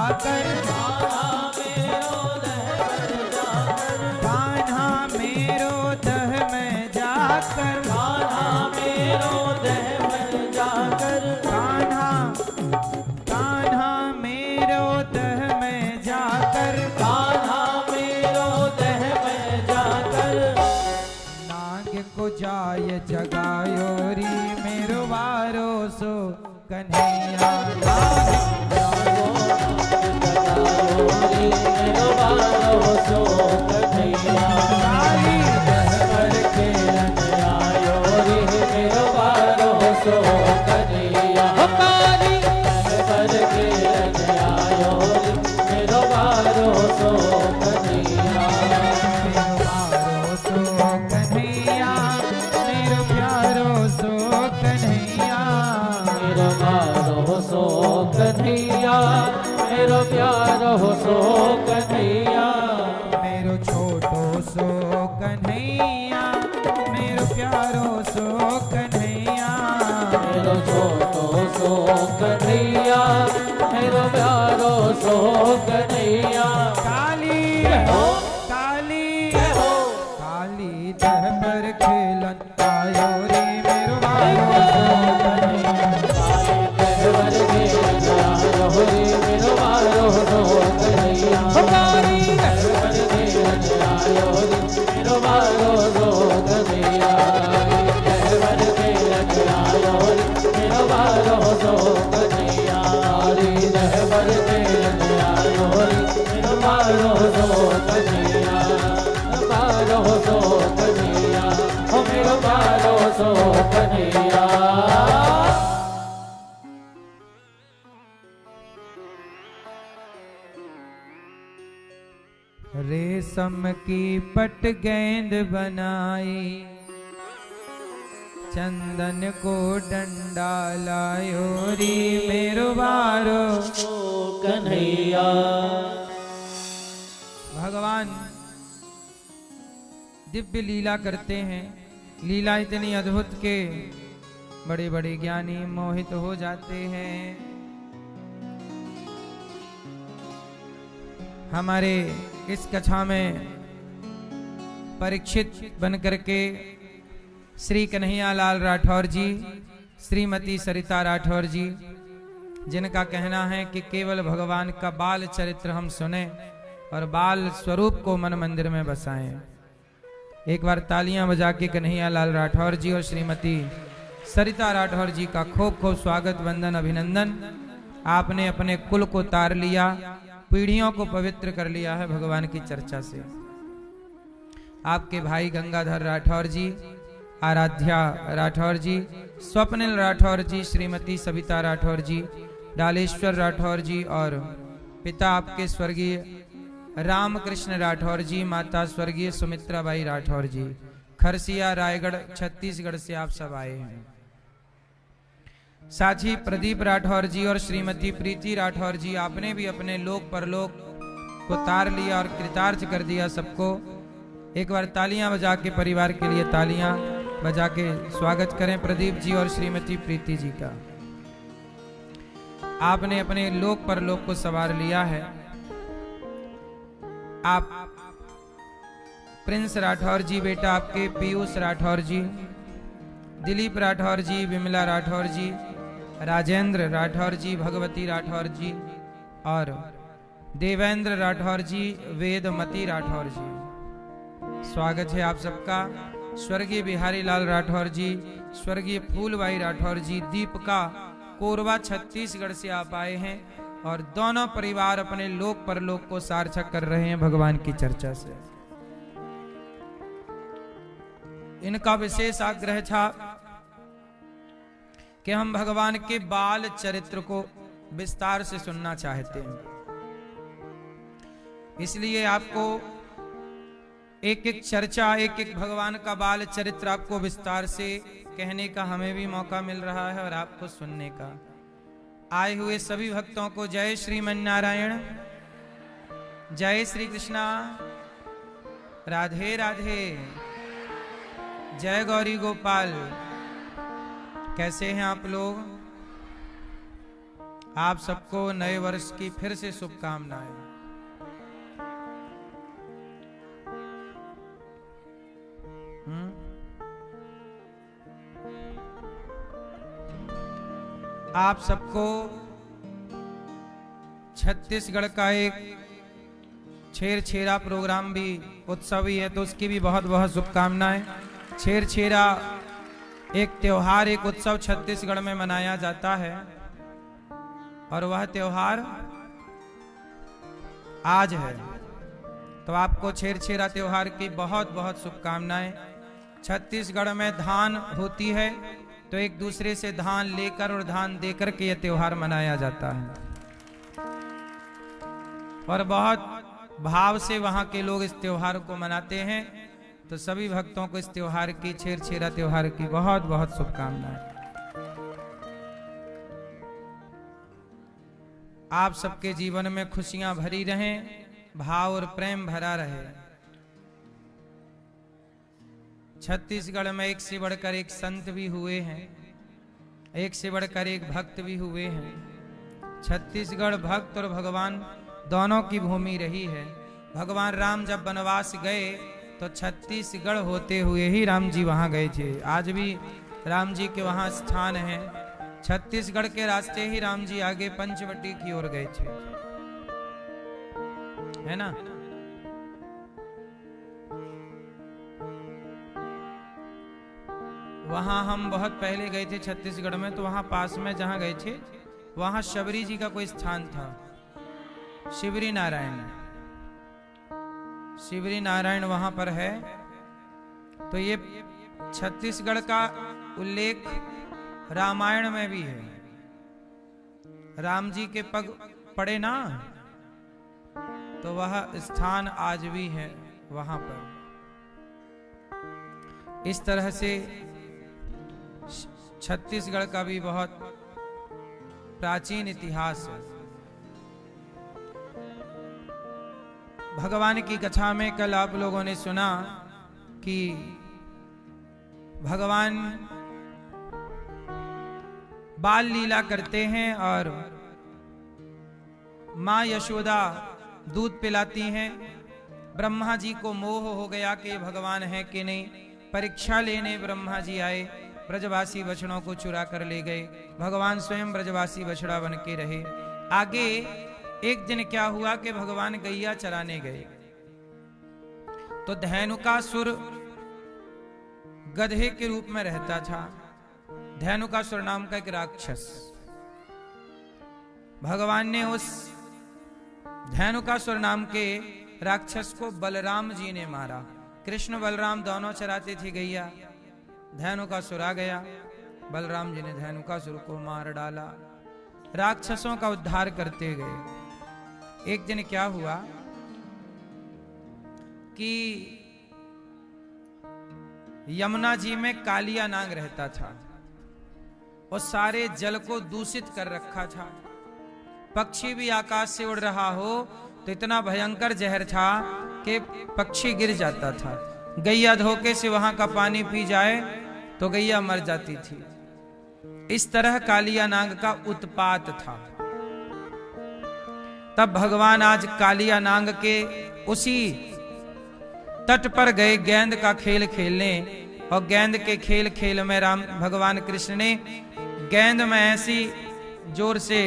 जाकर, कान्हा मेरो दह में जाकर, कान्हा मेरो दह में जाकर, कान्हा कान्हा मेरो दह में जाकर, कान्हा मेरो दह में जाकर, नाग को जाय जगायो री मेरो वारो सो कन्हैया। मेरो बारो सो कन्हैया, काली दह पर खेलन आयो रे मेरो बारो सो कन्हैया। काली दह पर खेलन आयो रे मेरो बारो सो कन्हैया। मेरो वारो सो कन्हैया, मेरो प्यारो सो कन्हैया। मेरो बारो सो कन्हैया, मेरो प्यारो सो कन्हैया। मेरो छोटो सो कन्हैया, मेरो प्यारो सो कन्हैया। मेरो छोटो सो कन्हैया, मेरो प्यारो सो कन्हैया। काली हो काली हो काली दह पर खेलन आयो रे मेरो वारो सो कन्हैया। कहवर के आयो रे मेरो बारो सो कन्हैया। काली कहवर के आयो रे मेरो बारो सो कन्हैया। कहवर के आयो रे मेरो बारो सो कन्हैया। रे कहवर के आयो रे मेरो बारो सो कन्हैया। बारो सो कन्हैया, ओ मेरो बारो सो कन्हैया। रेशम की पट गेंद बनाई, चंदन को डंडा लायो री मेरो वारो। कन्हैया भगवान दिव्य लीला करते हैं। लीला इतनी अद्भुत के बड़े बड़े ज्ञानी मोहित हो जाते हैं। हमारे इस कथा में परीक्षित बन करके श्री कन्हैया लाल राठौर जी, श्रीमती सरिता राठौर जी, जिनका कहना है कि केवल भगवान का बाल चरित्र हम सुने और बाल स्वरूप को मन मंदिर में बसाएं। एक बार तालियां बजा के कन्हैया लाल राठौर जी और श्रीमती सरिता राठौर जी का खूब खूब स्वागत, वंदन, अभिनंदन। आपने अपने कुल को तार लिया, पीढ़ियों को पवित्र कर लिया है भगवान की चर्चा से। आपके भाई गंगाधर राठौर जी, आराध्या राठौर जी, स्वप्निल राठौर जी, श्रीमती सविता राठौर जी, डालेश्वर राठौर जी और पिता आपके स्वर्गीय रामकृष्ण राठौर जी, माता स्वर्गीय सुमित्राबाई राठौर जी, खरसिया रायगढ़ छत्तीसगढ़ से आप सब आए हैं। साथ ही प्रदीप राठौर जी और श्रीमती प्रीति राठौर जी, आपने भी अपने लोक परलोक को तार लिया और कृतार्थ कर दिया सबको। एक बार तालियां बजा के परिवार के लिए तालियां बजा के स्वागत करें प्रदीप जी और श्रीमती प्रीति जी का। आपने अपने लोक परलोक को सवार लिया है। आप प्रिंस राठौर जी बेटा आपके, पीयूष राठौर जी, दिलीप राठौर जी, विमला राठौर जी, राजेंद्र राठौर जी, भगवती राठौर जी और देवेंद्र राठौर जी, वेदमती राठौर जी। स्वागत है आप सबका। स्वर्गीय बिहारी लाल राठौर जी, स्वर्गीय फूलबाई राठौर जी, दीपिका कोरबा छत्तीसगढ़ से आप आए हैं और दोनों परिवार अपने लोक परलोक को सार्थक कर रहे हैं भगवान की चर्चा से। इनका विशेष आग्रह था कि हम भगवान के बाल चरित्र को विस्तार से सुनना चाहते हैं, इसलिए आपको एक एक चर्चा, एक एक भगवान का बाल चरित्र आपको विस्तार से कहने का हमें भी मौका मिल रहा है और आपको सुनने का। आए हुए सभी भक्तों को जय श्रीमन नारायण, जय श्री कृष्णा, राधे राधे, जय गौरी गोपाल। कैसे हैं आप लोग? आप सबको नए वर्ष की फिर से शुभकामनाएं। आप सबको छत्तीसगढ़ का एक छेरछेरा प्रोग्राम भी उत्सव ही है, तो उसकी भी बहुत बहुत शुभकामनाएं। छेरछेरा एक त्योहार, एक उत्सव छत्तीसगढ़ में मनाया जाता है और वह त्योहार आज है। तो आपको छेरछेरा त्योहार की बहुत बहुत शुभकामनाएं। छत्तीसगढ़ में धान होती है तो एक दूसरे से धान लेकर और धान देकर के यह त्योहार मनाया जाता है और बहुत भाव से वहां के लोग इस त्योहार को मनाते हैं। तो सभी भक्तों को इस त्योहार की, छेरछेरा त्योहार की बहुत बहुत शुभकामनाएं। आप सबके जीवन में खुशियां भरी रहें, भाव और प्रेम भरा रहे। छत्तीसगढ़ में एक से बढ़कर एक संत भी हुए हैं, एक से बढ़कर एक भक्त भी हुए हैं। छत्तीसगढ़ भक्त और भगवान दोनों की भूमि रही है। भगवान राम जब वनवास गए तो छत्तीसगढ़ होते हुए ही राम जी वहां गए थे। आज भी राम जी के वहां स्थान है। छत्तीसगढ़ के रास्ते ही राम जी आगे पंचवटी की ओर गए थे, है ना। वहां हम बहुत पहले गए थे छत्तीसगढ़ में, तो वहां पास में जहां गए थे वहां शबरी जी का कोई स्थान था, शिवरी नारायण। शिवरी नारायण वहां पर है। तो ये छत्तीसगढ़ का उल्लेख रामायण में भी है। राम जी के पग पड़े ना, तो वह स्थान आज भी है वहां पर। इस तरह से छत्तीसगढ़ का भी बहुत प्राचीन इतिहास है। भगवान की कथा में कल आप लोगों ने सुना कि भगवान बाल लीला करते हैं और मां यशोदा दूध पिलाती हैं। ब्रह्मा जी को मोह हो गया कि भगवान है कि नहीं। परीक्षा लेने ब्रह्मा जी आए, ब्रजवासी बछड़ों को चुरा कर ले गए। भगवान स्वयं ब्रजवासी बछड़ा बन के रहे। आगे एक दिन क्या हुआ कि भगवान गैया चराने गए तो धेनुकासुर गधे के रूप में रहता था। धेनुकासुर नाम का एक राक्षस। भगवान ने उस धेनुकासुर नाम के राक्षस को बलराम जी ने मारा। कृष्ण बलराम दोनों चराते थे गैया। धेनुकासुर आ गया, बलराम जी ने धेनुकासुर को मार डाला। राक्षसों का उद्धार करते गए। एक दिन क्या हुआ कि यमुना जी में कालिया नाग रहता था और सारे जल को दूषित कर रखा था। पक्षी भी आकाश से उड़ रहा हो तो इतना भयंकर जहर था कि पक्षी गिर जाता था। गैया धोखे से वहां का पानी पी जाए तो गैया मर जाती थी। इस तरह कालिया नाग का उत्पात था। तब भगवान आज कालिया नाग के उसी तट पर गए गेंद का खेल खेलने, और गेंद के खेल खेल में भगवान कृष्ण ने गेंद में ऐसी जोर से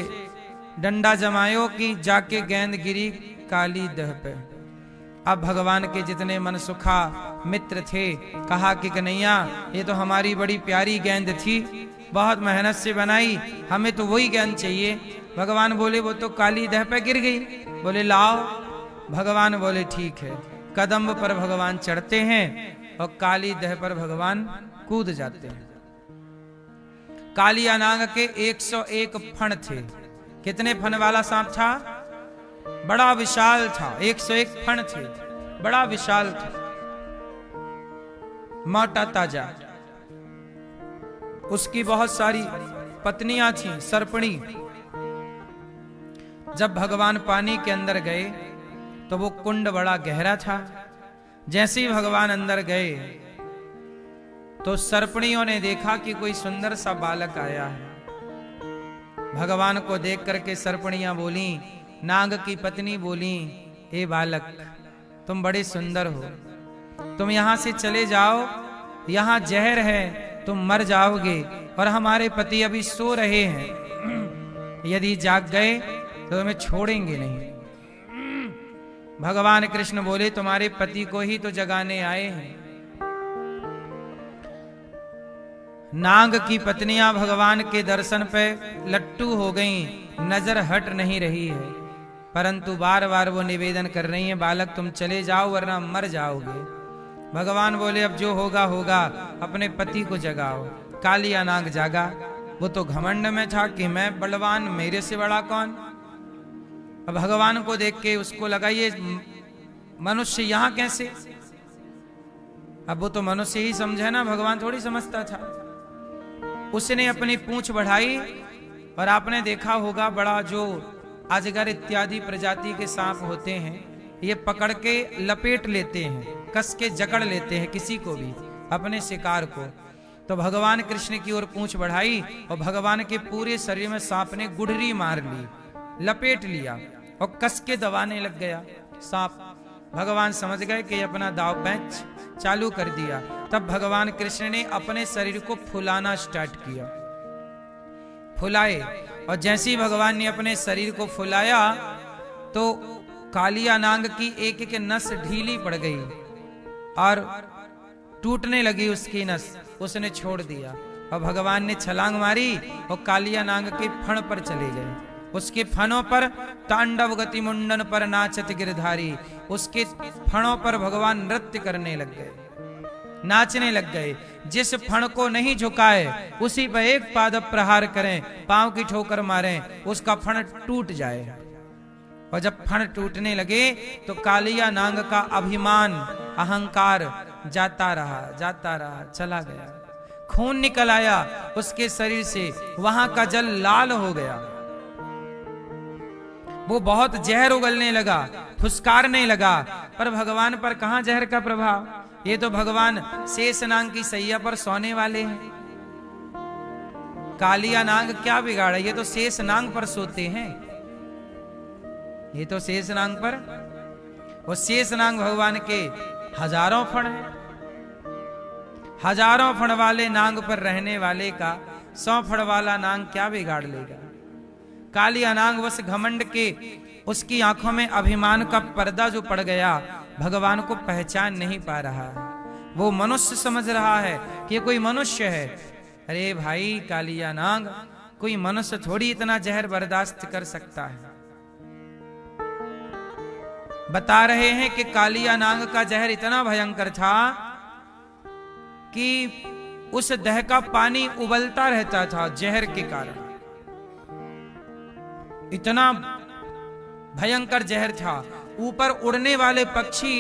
डंडा जमायो कि जाके गेंद गिरी काली दह पे। अब भगवान के जितने मनसुखा मित्र थे कहा कि कन्हैया ये तो हमारी बड़ी प्यारी गेंद थी, बहुत मेहनत से बनाई, हमें तो वही गेंद चाहिए। भगवान बोले वो तो काली दह पे गिर गई। बोले लाओ। भगवान बोले ठीक है। कदम्ब पर भगवान चढ़ते हैं और काली दह पर भगवान कूद जाते हैं। कालिया नाग के 101 फण थे। कितने फण वाला सांप था? बड़ा विशाल था। 101 फण थे, बड़ा विशाल था, मोटा ताजा। उसकी बहुत सारी पत्नियां थीं, सर्पणी। जब भगवान पानी के अंदर गए तो वो कुंड बड़ा गहरा था। जैसे ही भगवान अंदर गए तो सर्पणियों ने देखा कि कोई सुंदर सा बालक आया है। भगवान को देख करके सर्पणियां बोली, नाग की पत्नी बोली, ए बालक तुम बड़े सुंदर हो, तुम यहां से चले जाओ, यहां जहर है, तुम मर जाओगे, और हमारे पति अभी सो रहे हैं, यदि जाग गए तो तुम्हें छोड़ेंगे नहीं। भगवान कृष्ण बोले, तुम्हारे पति को ही तो जगाने आए हैं। नाग की पत्नियां भगवान के दर्शन पे लट्टू हो गईं, नजर हट नहीं रही है, परंतु बार बार वो निवेदन कर रही हैं, बालक तुम चले जाओ वरना मर जाओगे। भगवान बोले, अब जो होगा होगा, अपने पति को जगाओ। कालिया नाग जागा, वो तो घमंड में था कि मैं बलवान, मेरे से बड़ा कौन। अब भगवान को देख के उसको लगा ये मनुष्य यहां कैसे। अब वो तो मनुष्य ही समझे ना, भगवान थोड़ी समझता था। उसने अपनी पूंछ बढ़ाई और आपने देखा होगा बड़ा जो अजगर इत्यादि प्रजाति के सांप होते हैं, ये पकड़ के लपेट लेते हैं, कस के जकड़ लेते हैं किसी को भी, अपने शिकार को। तो भगवान कृष्ण की ओर पूंछ बढ़ाई और भगवान के पूरे शरीर में सांप ने गुड़री मार ली, लपेट लिया और कस के दबाने लग गया सांप। भगवान समझ गए कि अपना दाव पेंच चालू कर दिया। तब भगवान कृष्ण ने अपने शरीर को फुलाना स्टार्ट किया, फुलाए, और जैसे ही भगवान ने अपने शरीर को फुलाया तो कालिया नाग की एक एक नस ढीली पड़ गई और टूटने लगी उसकी नस, उसने छोड़ दिया। और भगवान ने छलांग मारी और कालिया नाग के फण पर चले गए। उसके फणों पर तांडव गति मुंडन पर नाचत गिरधारी, उसके फणों पर भगवान नृत्य करने लग गए, नाचने लग गए। जिस फण को नहीं झुकाए उसी पर एक पाद प्रहार करें, पांव की ठोकर मारें, उसका फण टूट जाए। और जब फण टूटने लगे तो कालिया नाग का अभिमान, अहंकार जाता रहा, चला गया। खून निकल आया उसके शरीर से, वहां का जल लाल हो गया, वो बहुत जहर उगलने लगा, फुसकारने लगा। पर भगवान पर कहां जहर का प्रभाव, ये तो भगवान शेषनाग की सैया पर सोने वाले हैं। कालिया नाग क्या बिगाड़ा, ये तो शेषनाग पर सोते हैं, ये तो शेषनाग पर। वो शेषनाग भगवान के हजारों फण हैं, हजारों फण वाले नाग पर रहने वाले का 100 फण वाला नाग क्या बिगाड़ लेगा। कालिया नाग बस घमंड के, उसकी आंखों में अभिमान का पर्दा जो पड़ गया, भगवान को पहचान नहीं पा रहा है। वो मनुष्य समझ रहा है कि ये कोई मनुष्य है। अरे भाई कालिया नाग, कोई मनुष्य थोड़ी इतना जहर बर्दाश्त कर सकता है। बता रहे हैं कि कालिया नाग का जहर इतना भयंकर था कि उस दह का पानी उबलता रहता था जहर के कारण, इतना भयंकर जहर था। ऊपर उड़ने वाले पक्षी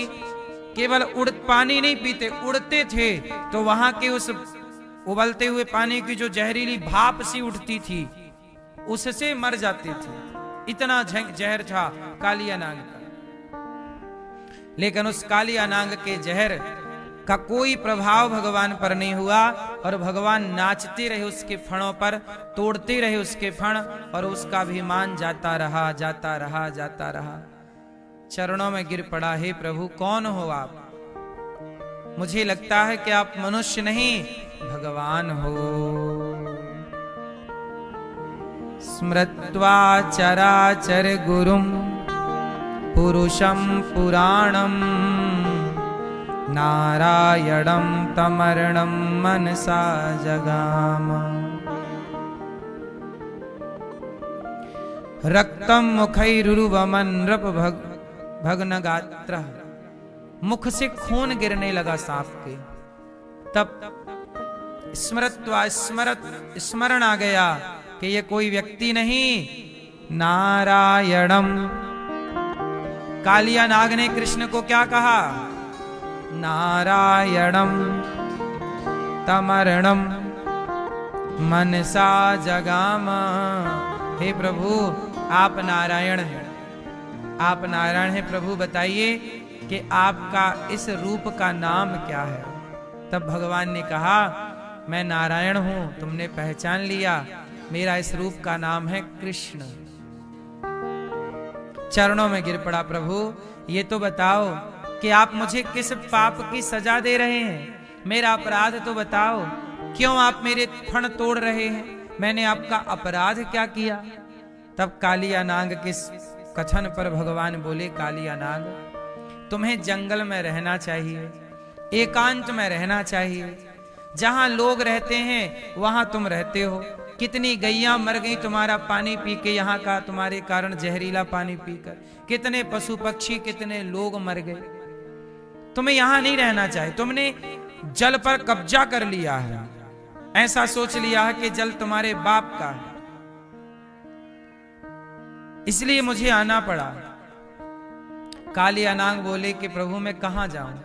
केवल पानी नहीं पीते, उड़ते थे, तो वहां के उस उबलते हुए पानी की जो जहरीली भाप सी उठती थी, उससे मर जाते थे। इतना जहर था कालिया नाग का। लेकिन उस कालिया नाग के जहर का कोई प्रभाव भगवान पर नहीं हुआ, और भगवान नाचते रहे उसके फणों पर, तोड़ते रहे उसके फण, और उसका अभिमान जाता रहा। चरणों में गिर पड़ा, हे प्रभु कौन हो आप। मुझे लगता है कि आप मनुष्य नहीं भगवान हो। स्मृत्वा चराचर गुरुम पुरुषम पुराणम नारायणं तमर्णं मनसा जगाम। रक्तम मुखैरुरुवमन नृप भग्न गात्र, मुख से खून गिरने लगा सांप के। तब स्मरण आ गया कि ये कोई व्यक्ति नहीं, नारायणम। कालिया नाग ने कृष्ण को क्या कहा, नारायणम तमर्णम मनसा जगाम। हे प्रभु आप नारायण हैं, आप नारायण हैं। प्रभु बताइए कि आपका इस रूप का नाम क्या है। तब भगवान ने कहा, मैं नारायण हूं, तुमने पहचान लिया। मेरा इस रूप का नाम है कृष्ण। चरणों में गिर पड़ा, प्रभु ये तो बताओ कि आप मुझे किस पाप की सजा दे रहे हैं, मेरा अपराध तो बताओ, क्यों आप मेरे फण तोड़ रहे हैं, मैंने आपका अपराध क्या किया। तब कालिया नाग के कथन पर भगवान बोले, कालिया नाग तुम्हें जंगल में रहना चाहिए, एकांत में रहना चाहिए, जहां लोग रहते हैं वहां तुम रहते हो। कितनी गैया मर गई तुम्हारा पानी पी के, यहाँ का तुम्हारे कारण जहरीला पानी पीकर, कितने पशु पक्षी कितने लोग मर गए। तुम्हें यहां नहीं रहना चाहिए, तुमने जल पर कब्जा कर लिया है, ऐसा सोच लिया है कि जल तुम्हारे बाप का है, इसलिए मुझे आना पड़ा। कालिया नाग बोले कि प्रभु मैं कहां जाऊं,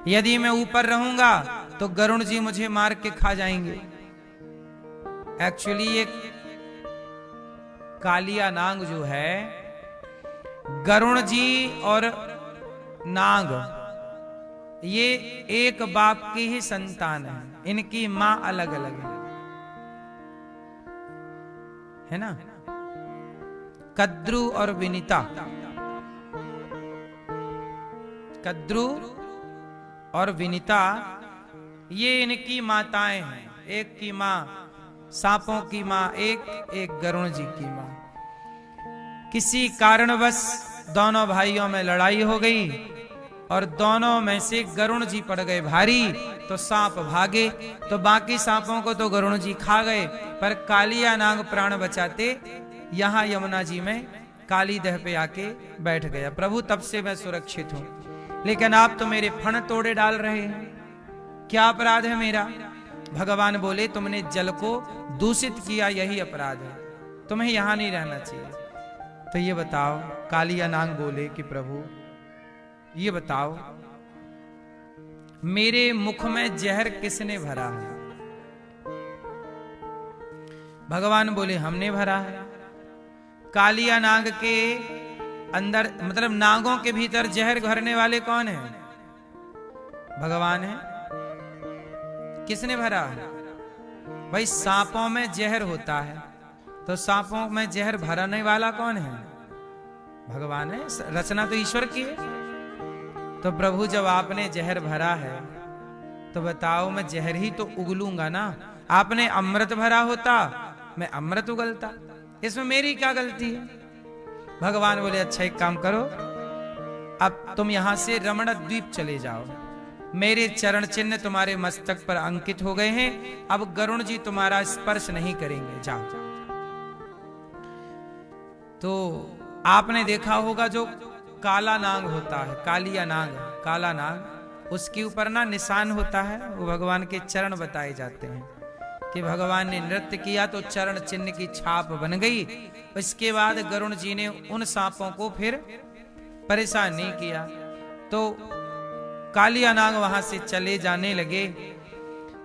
यदि मैं ऊपर रहूंगा तो गरुण जी मुझे मार के खा जाएंगे। एक्चुअली ये कालिया नाग जो है, गरुण जी और नाग ये एक बाप की ही संतान है, इनकी मां अलग अलग है ना। कद्रू और विनीता, कद्रू और विनीता ये इनकी माताएं हैं। एक की मां सांपों की मां, एक गरुण जी की मां। किसी कारणवश दोनों भाइयों में लड़ाई हो गई और दोनों में से गरुण जी पड़ गए भारी, तो सांप भागे, तो बाकी सांपों को तो गरुण जी खा गए, पर कालिया नाग प्राण बचाते यहां यमुना जी में काली दह पे आके बैठ गया। प्रभु तब से मैं सुरक्षित हूं, लेकिन आप तो मेरे फण तोड़े डाल रहे हैं, क्या अपराध है मेरा। भगवान बोले तुमने जल को दूषित किया, यही अपराध है, तुम्हें यहां नहीं रहना चाहिए। तो ये बताओ, कालिया नाग बोले कि प्रभु ये बताओ मेरे मुख में जहर किसने भरा है। भगवान बोले हमने भरा है। कालिया नाग के अंदर, मतलब नागों के भीतर जहर भरने वाले कौन है? भगवान है। किसने भरा है? भाई सांपों में जहर होता है, तो सांपों में जहर भरने वाला कौन है? भगवान है। रचना तो ईश्वर की है। तो प्रभु जब आपने जहर भरा है तो बताओ मैं जहर ही तो उगलूंगा ना। आपने अमृत भरा होता मैं अमृत उगलता, इसमें मेरी क्या गलती है। भगवान बोले अच्छा एक काम करो, अब तुम यहां से रमण द्वीप चले जाओ, मेरे चरण चिन्ह तुम्हारे मस्तक पर अंकित हो गए हैं, अब गरुण जी तुम्हारा स्पर्श नहीं करेंगे, जाओ। तो आपने देखा होगा जो काला नाग होता है, कालिया नाग, काला नाग, उसके ऊपर ना निशान होता है, वो भगवान के चरण बताए जाते हैं कि भगवान ने नृत्य किया तो चरण चिन्ह की छाप बन गई। इसके बाद गरुण जी ने उन सांपों को फिर परेशान नहीं किया। तो कालिया नाग वहां से चले जाने लगे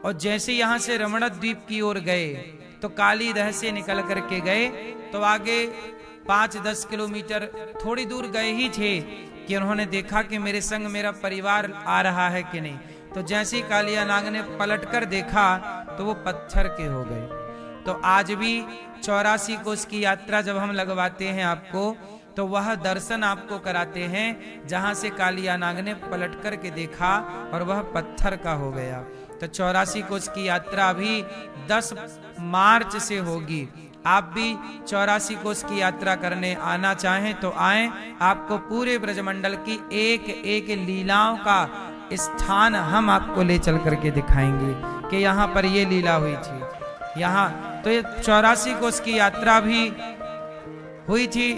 और जैसे यहां से रमण द्वीप की ओर गए तो काली दह से निकल करके गए, तो आगे 5-10 किलोमीटर थोड़ी दूर गए ही थे कि उन्होंने देखा कि मेरे संग मेरा परिवार आ रहा है कि नहीं। तो जैसे ही कालिया नाग ने पलटकर देखा तो वो पत्थर के हो गए। तो आज भी 84 कोस की यात्रा जब हम लगवाते हैं आपको, तो वह दर्शन आपको कराते हैं जहां से कालिया नाग ने पलट कर के देखा और वह पत्थर का हो गया। तो 84 कोस की यात्रा भी 10 मार्च से होगी। आप भी 84 कोस की यात्रा करने आना चाहें तो आएं, आपको पूरे ब्रजमंडल की एक एक लीलाओं का स्थान हम आपको ले चल करके दिखाएंगे कि यहाँ पर ये लीला हुई थी। यहाँ तो ये 84 कोस की यात्रा भी हुई थी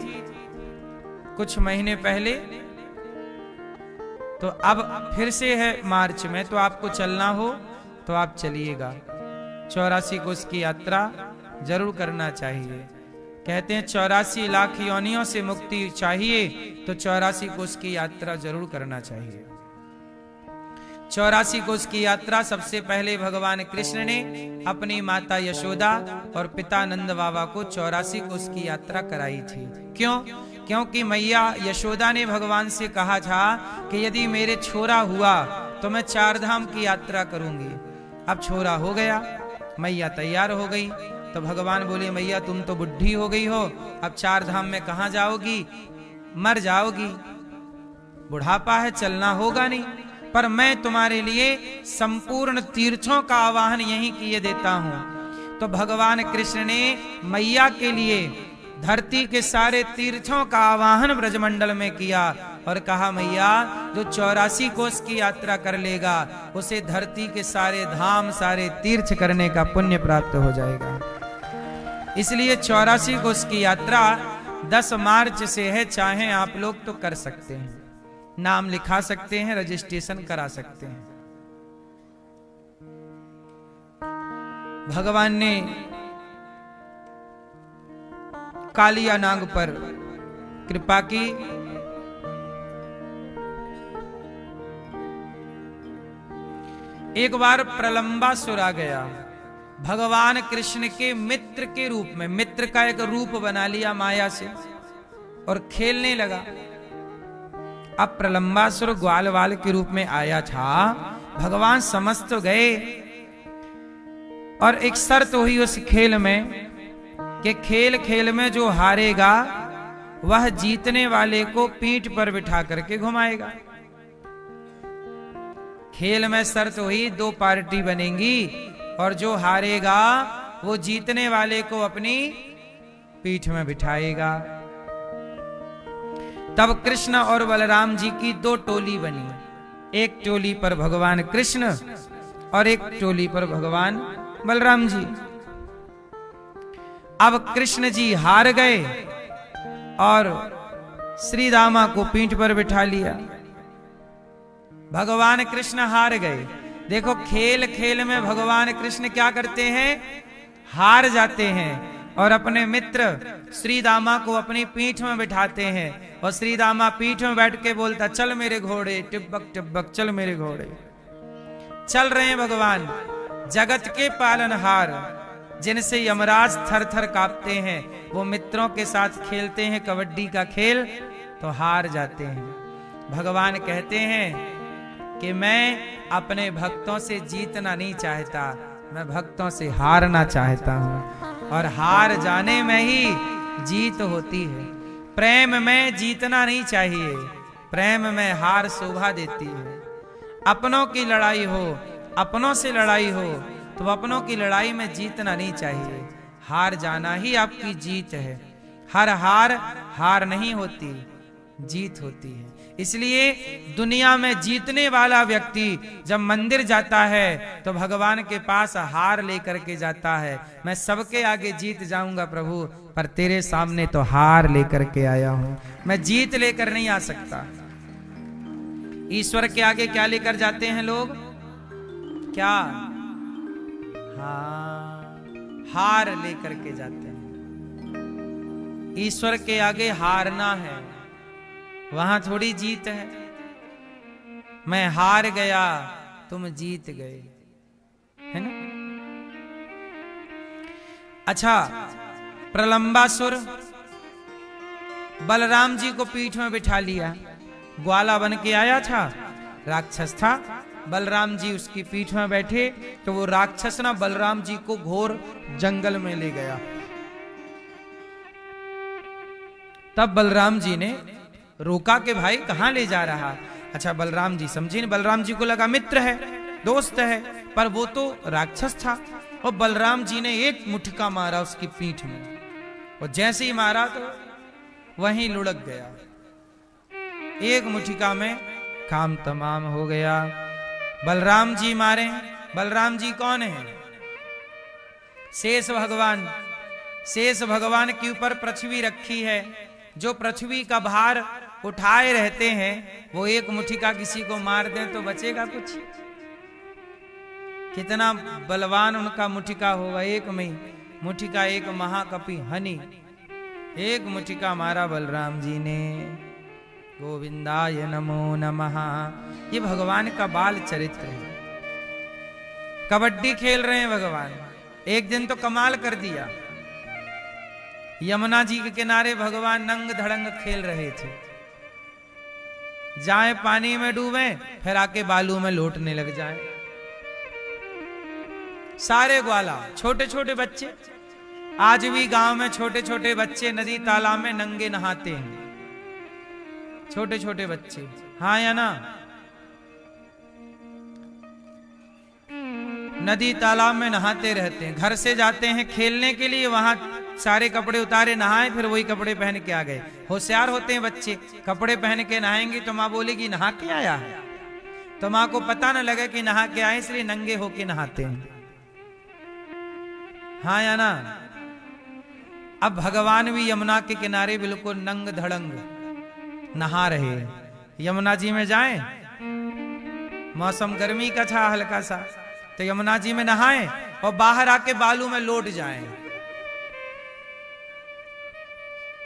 कुछ महीने पहले, तो अब फिर से है मार्च में, तो आपको चलना हो तो आप चलिएगा। 84 कोस की यात्रा जरूर करना चाहिए। कहते हैं 84 लाख योनियों से मुक्ति चाहिए तो 84 कोस की यात्रा जरूर करना चाहिए। 84 कोस की यात्रा सबसे पहले भगवान कृष्ण ने अपनी माता यशोदा और पिता नंद बाबा को 84 कोस की यात्रा कराई थी। क्यों? क्योंकि मैया यशोदा ने भगवान से कहा था कि यदि मेरे छोरा हुआ तो मैं 4 धाम की यात्रा करूंगी। अब छोरा हो गया, मैया तैयार हो गई, तो भगवान बोले मैया तुम तो बुढ़ी हो गई हो, अब 4 धाम में कहां जाओगी, मर जाओगी, बुढ़ापा है, चलना होगा नहीं, पर मैं तुम्हारे लिए संपूर्ण तीर्थों का आवाहन यहीं किए देता हूं। तो भगवान कृष्ण ने मैया के लिए धरती के सारे तीर्थों का आवाहन ब्रजमंडल में किया और कहा मैया जो 84 कोस की यात्रा कर लेगा उसे धरती के सारे धाम सारे तीर्थ करने का पुण्य प्राप्त हो जाएगा। इसलिए 84 कोस की यात्रा 10 मार्च से है, चाहे आप लोग तो कर सकते हैं, नाम लिखा सकते हैं, रजिस्ट्रेशन करा सकते हैं। भगवान ने कालिया नाग पर कृपा की। एक बार प्रलंबासुर आ गया, भगवान कृष्ण के मित्र के रूप में, मित्र का एक रूप बना लिया माया से और खेलने लगा। अब प्रलंबासुर ग्वाल वाल के रूप में आया था, भगवान समझ तो गए और एक शर्त हुई उस खेल में कि खेल खेल में जो हारेगा वह जीतने वाले को पीठ पर बिठा करके घुमाएगा। खेल में शर्त हुई 2 पार्टी बनेंगी और जो हारेगा वो जीतने वाले को अपनी पीठ में बिठाएगा। तब कृष्ण और बलराम जी की 2 टोली बनी, एक टोली पर भगवान कृष्ण और एक टोली पर भगवान बलराम जी। अब कृष्ण जी हार गए और श्री दामा को पीठ पर बिठा लिया। भगवान कृष्ण हार गए। देखो खेल खेल में भगवान कृष्ण क्या करते हैं, हार जाते हैं और अपने मित्र श्री दामा को अपनी पीठ में बिठाते हैं और श्री दामा पीठ में बैठ के बोलता चल मेरे घोड़े, टिब्बक टिब्बक चल मेरे घोड़े। चल रहे हैं भगवान, जगत के पालनहार जिनसे यमराज थर थर कांपते हैं, वो मित्रों के साथ खेलते हैं कबड्डी का खेल तो हार जाते हैं। भगवान कहते हैं कि मैं अपने भक्तों से जीतना नहीं चाहता, मैं भक्तों से हारना चाहता हूं और हार जाने में ही जीत होती है। प्रेम में जीतना नहीं चाहिए, प्रेम में हार शोभा देती है। अपनों की लड़ाई हो, अपनों से लड़ाई हो तो अपनों की लड़ाई में जीतना नहीं चाहिए, हार जाना ही आपकी जीत है। हर हार हार नहीं होती, जीत होती है। इसलिए दुनिया में जीतने वाला व्यक्ति जब मंदिर जाता है तो भगवान के पास हार लेकर के जाता है। मैं सबके आगे जीत जाऊंगा प्रभु, पर तेरे सामने तो हार लेकर के आया हूं, मैं जीत लेकर नहीं आ सकता। ईश्वर के आगे क्या लेकर जाते हैं लोग, क्या हार लेकर के जाते हैं। ईश्वर के आगे हारना है, वहां थोड़ी जीत है। मैं हार गया तुम जीत गए, है ना। अच्छा, प्रलंबासुर बलराम जी को पीठ में बिठा लिया, ग्वाला बन के आया था, राक्षस था। बलराम जी उसकी पीठ में बैठे तो वो राक्षस ना बलराम जी को घोर जंगल में ले गया। तब बलराम जी ने रोका कि भाई कहां ले जा रहा। अच्छा, बलराम जी समझे नहीं, बलराम जी को लगा मित्र है, दोस्त है, पर वो तो राक्षस था। और बलराम जी ने एक मुठका मारा उसकी पीठ में और जैसे ही मारा तो वहीं लुढ़क गया। एक मुठिका में काम तमाम हो गया। बलराम जी मारे। बलराम जी कौन है, शेष भगवान। शेष भगवान के ऊपर पृथ्वी रखी है, जो पृथ्वी का भार उठाए रहते हैं। वो एक मुठिका किसी को मार दें तो बचेगा कुछ, कितना बलवान उनका मुठिका होगा। एक में मुठिका, एक महाकपि हनि, एक मुठिका मारा बलराम जी ने। गोविंदाय नमो नमः। ये भगवान का बाल चरित्र है। कबड्डी खेल रहे हैं भगवान। एक दिन तो कमाल कर दिया, यमुना जी के किनारे भगवान नंग धड़ंग खेल रहे थे। जाए पानी में डूबे, फिर आके बालू में लौटने लग जाए। सारे ग्वाला, छोटे छोटे बच्चे, आज भी गांव में छोटे छोटे बच्चे नदी तालाब में नंगे नहाते हैं, छोटे छोटे बच्चे, हाँ या ना? नदी तालाब में नहाते रहते हैं। घर से जाते हैं खेलने के लिए, वहां सारे कपड़े उतारे, नहाए, फिर वही कपड़े पहन के आ गए। होशियार होते हैं बच्चे, कपड़े पहन के नहाएंगे तो माँ बोलेगी नहा के आया है, तो माँ को पता न लगे कि नहा के आए, इसलिए नंगे होके नहाते हैं, हाँ या ना? अब भगवान भी यमुना के किनारे बिल्कुल नंग धड़ंग नहा रहे हैं। यमुना जी में जाएं, मौसम गर्मी का था हल्का सा, तो यमुना जी में नहाएं और बाहर आके बालू में लौट जाएं।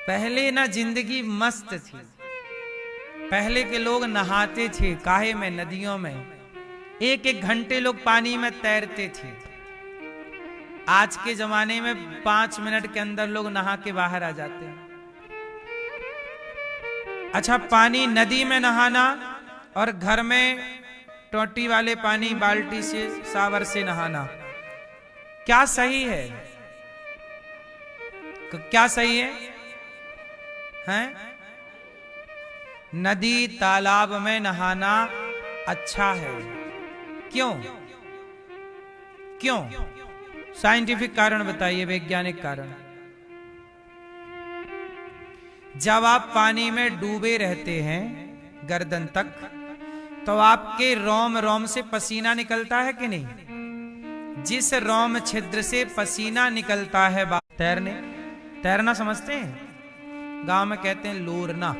पहले ना जिंदगी मस्त थी, पहले के लोग नहाते थे काहे में, नदियों में, एक एक घंटे लोग पानी में तैरते थे। आज के जमाने में 5 मिनट के अंदर लोग नहा के बाहर आ जाते हैं। अच्छा, पानी नदी में नहाना और घर में टोटी वाले पानी बाल्टी से सावर से नहाना, क्या सही है? क्या सही है? हैं? नदी तालाब में नहाना अच्छा है। क्यों? क्यों? साइंटिफिक कारण बताइए, वैज्ञानिक कारण। जब आप पानी में डूबे रहते हैं गर्दन तक, तो आपके रोम रोम से पसीना निकलता है कि नहीं? जिस रोम छिद्र से पसीना निकलता है, तैरना समझते हैं? गांव में कहते हैं लोरना,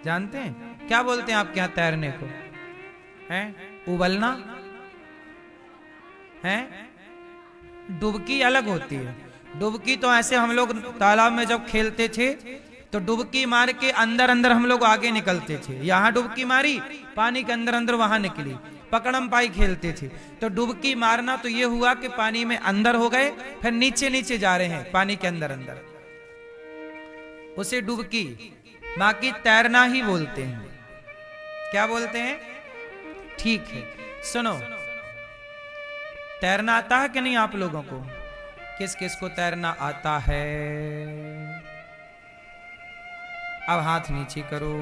जानते हैं? क्या बोलते हैं आपके यहां तैरने को? हैं? उबलना है? डुबकी अलग होती है। डुबकी तो ऐसे हम लोग तालाब में जब खेलते थे तो डुबकी मार के अंदर अंदर हम लोग आगे निकलते थे। यहां डुबकी मारी, पानी के अंदर अंदर वहां निकली, पकड़म पाई खेलते थे। तो डुबकी मारना तो ये हुआ कि पानी में अंदर हो गए, फिर नीचे नीचे जा रहे हैं पानी के अंदर अंदर, उसे डुबकी। बाकी तैरना ही बोलते हैं। क्या बोलते हैं? ठीक है, सुनो, तैरना आता है कि नहीं आप लोगों को? किस किस को तैरना आता है? अब हाथ नीचे करो।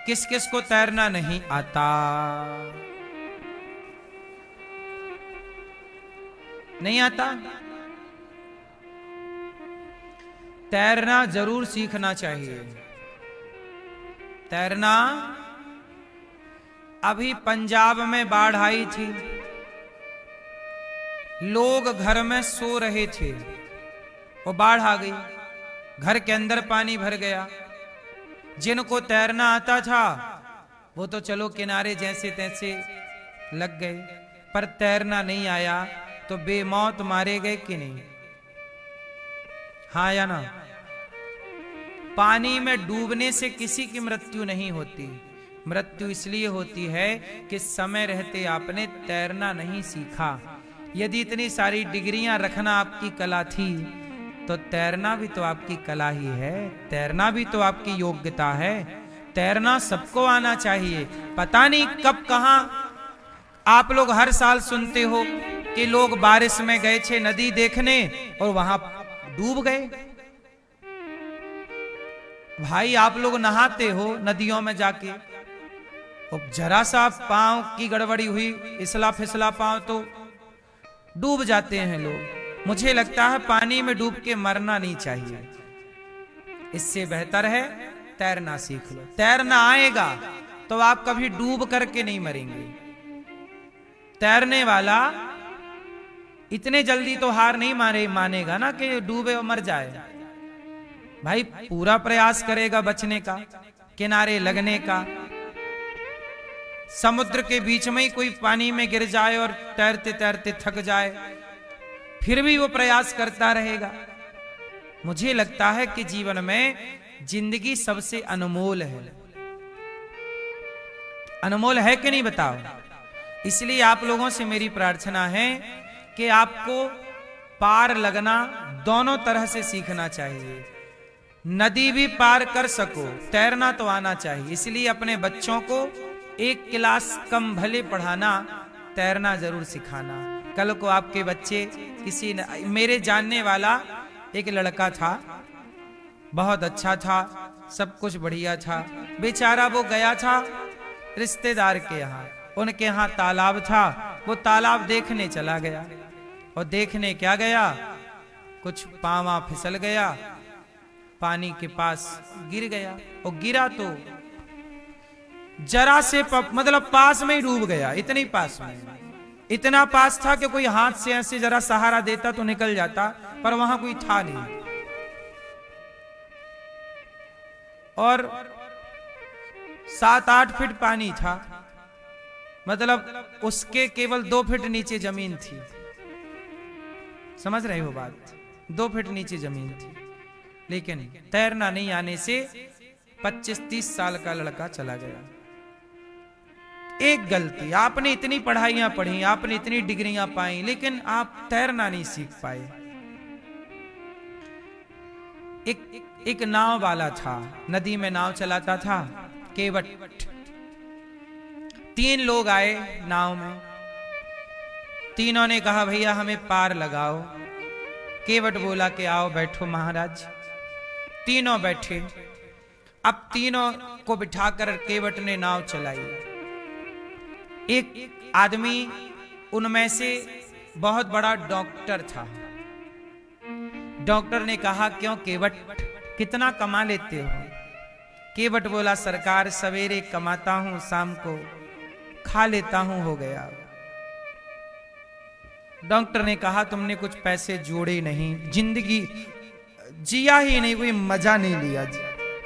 किस किस को तैरना नहीं आता? नहीं आता? तैरना जरूर सीखना चाहिए। तैरना, अभी पंजाब में बाढ़ आई थी, लोग घर में सो रहे थे, वो बाढ़ आ गई, घर के अंदर पानी भर गया। जिनको तैरना आता था वो तो चलो किनारे जैसे तैसे लग गए, पर तैरना नहीं आया तो बेमौत मारे गए कि नहीं? हाँ या ना? पानी में डूबने से किसी की मृत्यु नहीं होती। मृत्यु इसलिए होती है कि समय रहते आपने तैरना नहीं सीखा। यदि इतनी सारी डिग्रियां रखना आपकी कला थी, तो तैरना भी तो आपकी कला ही है, तैरना भी तो आपकी योग्यता है। तैरना सबको आना चाहिए। पता नहीं कब कहां आप लोग हर साल सुनते हो कि लोग बारिश में गए थे नदी देखने और वहां डूब गए। भाई, आप लोग नहाते हो नदियों में जाके, और जरा सा पांव की गड़बड़ी हुई, फिसला फिसला पांव, तो डूब जाते हैं लोग। मुझे लगता है पानी में डूब के मरना नहीं चाहिए। इससे बेहतर है तैरना सीख लो। तैरना आएगा तो आप कभी डूब करके नहीं मरेंगे। तैरने वाला इतने जल्दी तो हार नहीं मानेगा ना कि डूबे और मर जाए। भाई, पूरा प्रयास करेगा बचने का, किनारे लगने का। समुद्र के बीच में ही कोई पानी में गिर जाए और तैरते तैरते थक जाए, फिर भी वो प्रयास करता रहेगा। मुझे लगता है कि जीवन में जिंदगी सबसे अनमोल है। अनमोल है कि नहीं, बताओ? इसलिए आप लोगों से मेरी प्रार्थना है कि आपको पार लगना दोनों तरह से सीखना चाहिए। नदी भी पार कर सको, तैरना तो आना चाहिए। इसलिए अपने बच्चों को 1 क्लास कम भले पढ़ाना, तैरना जरूर सिखाना। कल को आपके बच्चे किसी मेरे जानने वाला एक लड़का था, बहुत अच्छा था, सब कुछ बढ़िया था, बेचारा वो गया था रिश्तेदार के यहाँ, उनके यहाँ तालाब था, वो तालाब देखने चला गया। और देखने क्या गया, कुछ पांव फिसल गया, पानी के पास गिर गया, और गिरा तो जरा से मतलब पास में ही डूब गया, इतने पास में, इतना पास था कि कोई हाथ से ऐसे जरा सहारा देता तो निकल जाता, पर वहां कोई था नहीं। और 7-8 फीट पानी था, मतलब उसके केवल 2 फीट नीचे जमीन थी। समझ रहे हो बात? 2 फीट नीचे जमीन थी, लेकिन तैरना नहीं आने से 25-30 साल का लड़का चला गया। एक गलती, आपने इतनी पढ़ाइयां पढ़ी, आपने इतनी डिग्रियां पाई, लेकिन आप तैरना नहीं सीख पाए। एक नाव वाला था, नदी में नाव चलाता था, केवट। 3 लोग आए नाव में, तीनों ने कहा भैया हमें पार लगाओ। केवट बोला कि आओ बैठो महाराज। तीनों बैठे। अब तीनों को बिठाकर केवट ने नाव चलाई। एक आदमी उनमें से बहुत बड़ा डॉक्टर था। डॉक्टर ने कहा क्यों केवट, कितना कमा लेते हो? केवट बोला सरकार सवेरे कमाता हूं, शाम को खा लेता हूं, हो गया। डॉक्टर ने कहा तुमने कुछ पैसे जोड़े नहीं, जिंदगी जिया ही नहीं, कोई मजा नहीं लिया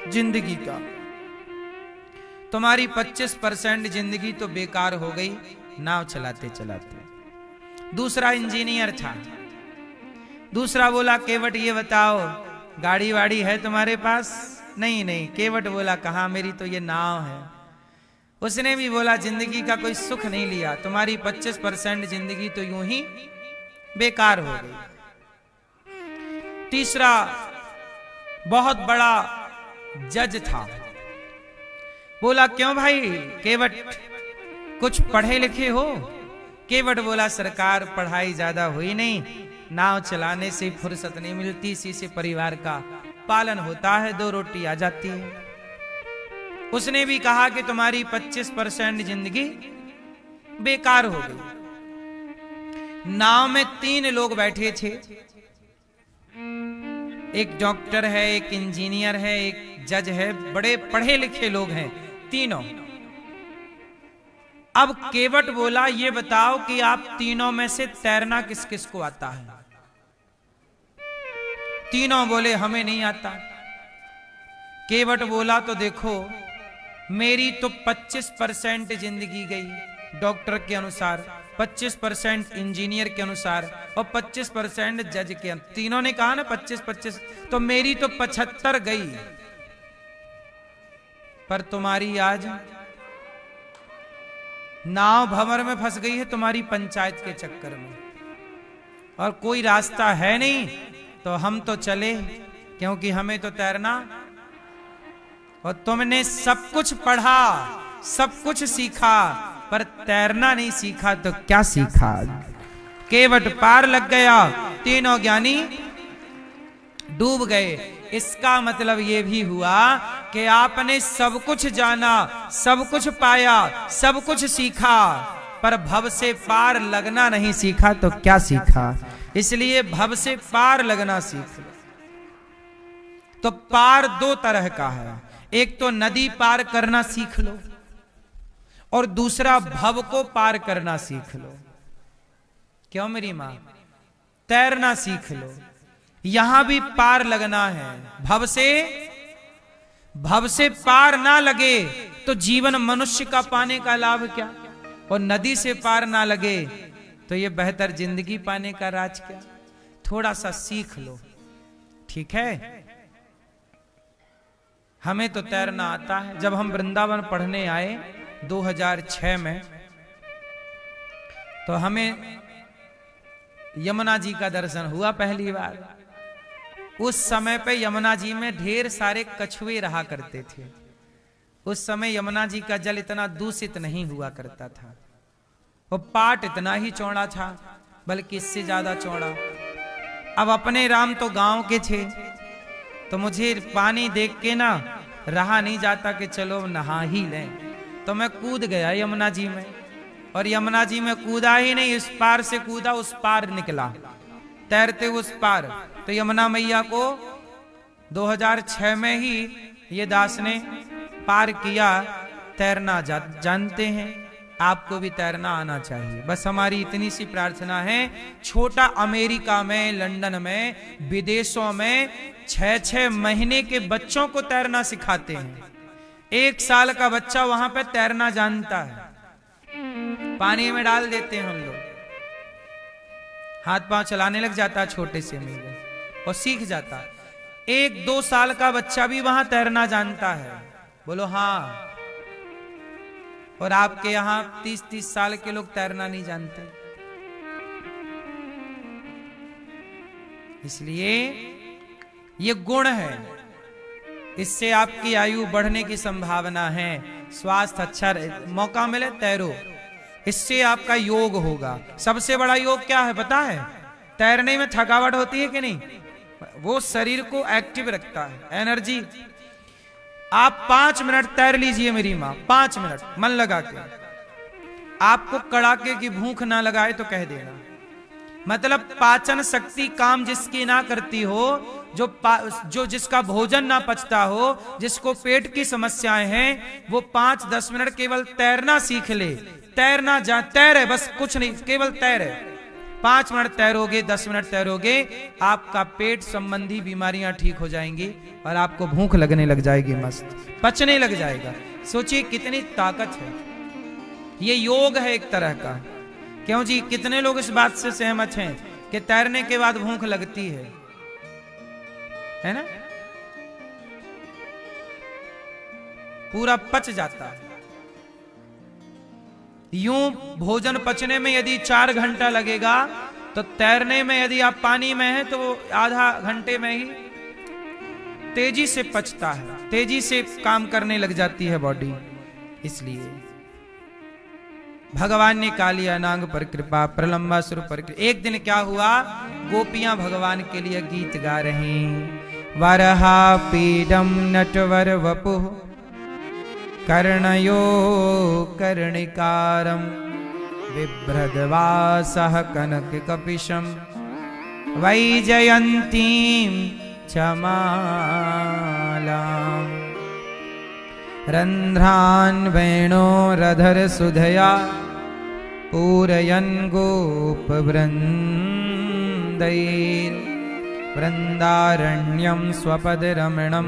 जिंदगी का, तुम्हारी 25% जिंदगी तो बेकार हो गई नाव चलाते चलाते। दूसरा इंजीनियर था। दूसरा बोला केवट ये बताओ गाड़ी वाड़ी है तुम्हारे पास? नहीं नहीं। केवट बोला कहाँ, मेरी तो ये नाव है। उसने भी बोला जिंदगी का कोई सुख नहीं लिया, तुम्हारी 25% जिंदगी तो यूं ही बेकार हो गई। तीसरा बहुत बड़ा जज था। बोला क्यों भाई केवट, कुछ पढ़े लिखे हो? केवट बोला सरकार पढ़ाई ज्यादा हुई नहीं, नाव चलाने से फुर्सत नहीं मिलती, इसी से परिवार का पालन होता है, 2 रोटी आ जाती है। उसने भी कहा कि तुम्हारी 25% जिंदगी बेकार हो गई। नाव में 3 लोग बैठे थे, एक डॉक्टर है, एक इंजीनियर है, एक जज है, बड़े पढ़े लिखे लोग हैं तीनों। अब केवट बोला ये बताओ कि आप तीनों में से तैरना किस किस को आता है? तीनों बोले हमें नहीं आता। केवट बोला तो देखो मेरी तो 25% जिंदगी गई डॉक्टर के अनुसार, 25% इंजीनियर के अनुसार और 25% जज के। तीनों ने कहा ना 25-25, तो मेरी तो 75 गई। पर तुम्हारी आज नाव भंवर में फंस गई है तुम्हारी पंचायत के चक्कर में, और कोई रास्ता है नहीं, तो हम तो चले क्योंकि हमें तो तैरना। और तुमने सब कुछ पढ़ा, सब कुछ सीखा, पर तैरना नहीं सीखा, तो क्या सीखा? केवट पार लग गया, तीनों ज्ञानी डूब गए। इसका मतलब यह भी हुआ कि आपने सब कुछ जाना, सब कुछ पाया, सब कुछ सीखा, पर भव से पार लगना नहीं सीखा, तो क्या सीखा? इसलिए भव से पार लगना सीख लो। तो पार 2 तरह का है, एक तो नदी पार करना सीख लो, और दूसरा भव को पार करना सीख लो। क्यों मेरी मां? तैरना सीख लो, यहां भी पार लगना है। भव से पार ना लगे तो जीवन मनुष्य का पाने का लाभ क्या? और नदी से पार ना लगे तो ये बेहतर जिंदगी पाने का राज क्या? थोड़ा सा सीख लो, ठीक है? हमें तो तैरना आता है। जब हम वृंदावन पढ़ने आए 2006 में, तो हमें यमुना जी का दर्शन हुआ पहली बार। उस समय पे यमुना जी में ढेर सारे कछुए रहा करते थे। उस समय यमुना जी का जल इतना दूषित नहीं हुआ करता था, वो पाट इतना ही चौड़ा था, बल्कि इससे ज्यादा चौड़ा। अब अपने राम तो गांव के थे, तो मुझे पानी देख के ना रहा नहीं जाता कि चलो नहा ही लें, तो मैं कूद गया यमुना जी में। और यमुना जी में कूदा ही नहीं, इस पार से कूदा उस पार निकला, तैरते उस पार। तो यमुना मैया को 2006 में ही ये दास ने पार किया। तैरना जानते हैं, आपको भी तैरना आना चाहिए। बस हमारी इतनी सी प्रार्थना है। छोटा अमेरिका में, लंदन में, विदेशों में 6-6 महीने के बच्चों को तैरना सिखाते हैं। 1 साल का बच्चा वहां पे तैरना जानता है। पानी में डाल देते हैं हम लोग, हाथ पांव चलाने लग जाता है छोटे से में और सीख जाता है। 1-2 साल का बच्चा भी वहां तैरना जानता है। बोलो हाँ। और आपके यहां 30-30 साल के लोग तैरना नहीं जानते। इसलिए ये गुण है, इससे आपकी आयु बढ़ने की संभावना है, स्वास्थ्य अच्छा रहे, मौका मिले तैरो, इससे आपका योग होगा। सबसे बड़ा योग क्या है पता है? तैरने में थकावट होती है कि नहीं? वो शरीर को एक्टिव रखता है, एनर्जी। आप 5 मिनट तैर लीजिए मेरी मां, 5 मिनट मन लगा के। आपको कड़ाके की भूख ना लगाए तो कह देना। मतलब पाचन शक्ति काम जिसकी ना करती हो, जो जिसका भोजन ना पचता हो, जिसको पेट की समस्याएं हैं, वो 5-10 मिनट केवल तैरना सीख ले। तैरना तैरे, बस कुछ नहीं, केवल तैरे। 5 मिनट तैरोगे, 10 मिनट तैरोगे, आपका पेट संबंधी बीमारियां ठीक हो जाएंगी और आपको भूख लगने लग जाएगी, मस्त पचने लग जाएगा। सोचिए कितनी ताकत है। ये योग है एक तरह का। क्यों जी? कितने लोग इस बात से सहमत हैं कि तैरने के बाद भूख लगती है ना? पूरा पच जाता है। यूं भोजन पचने में यदि 4 घंटा लगेगा, तो तैरने में यदि आप पानी में हैं तो आधा घंटे में ही तेजी से पचता है, तेजी से काम करने लग जाती है बॉडी। इसलिए भगवान ने कालिया नाग पर कृपा, प्रलंबासुर पर कृपा। एक दिन क्या हुआ, गोपियां भगवान के लिए गीत गा रही। वरहा पीडम नटवर वपुः कर्णयो कर्णिकारं बिभ्रद्वासः कनककपिशं वैजयन्तीं चमालां रन्ध्रान् वेणोरधरसुधया पूरयन् गोपवृन्दैर्वृन्दारण्यं स्वपदरमणं